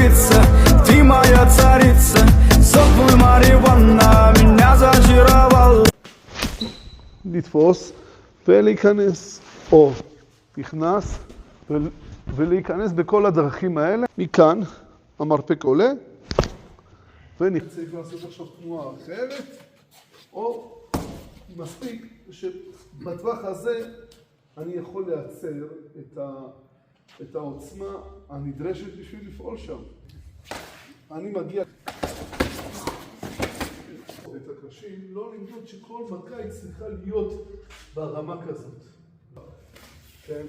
царица, ты моя царица, сон твой Мариванна меня зачаровал. לתפוס ולהיכנס, או נכנס ולהיכנס בכל הדרכים האלה. מכאן המרפק עולה צריך לעשות עכשיו תנועה אחרת, או מספיק שבטווח הזה אני יכול לייצר את העוצמה הנדרשת בשביל לפעול שם. אני מגיע את הקרשים, לא למדוד שכל מכה היא צריכה להיות ברמה כזאת. כן?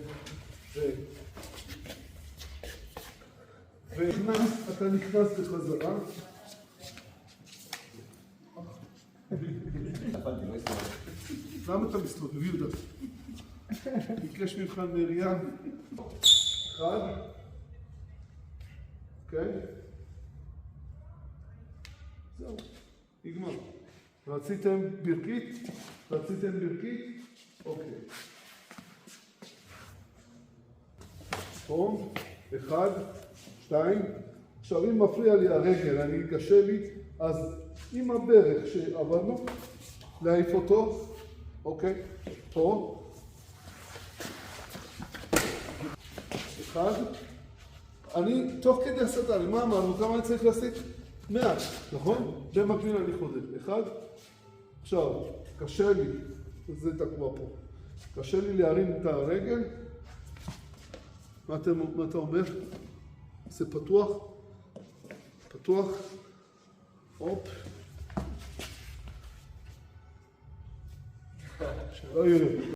אתה נכנס בחזרה. למה אתה מסתובב, יהודה? ביקש ממך מרים. אחד. אוקיי? זהו. נגמר. רציתם ברכית? רציתם ברכית? אוקיי. פה, אחד, שתיים. עכשיו אם מפריע לי הרגל, אני קשה לי, אז עם הברך שעברנו, להעיף אותו, אוקיי? פה. אחד. אני, תוך כדי הסתה, מה אמרנו? כמה אני צריך להסיט? 100, נכון? במקביל אני חודד. אחד. עכשיו, קשה לי, זה תקוע פה. קשה לי להרים את הרגל. מה אתה אומר? זה פתוח. פתוח. הופ. שלא יראה.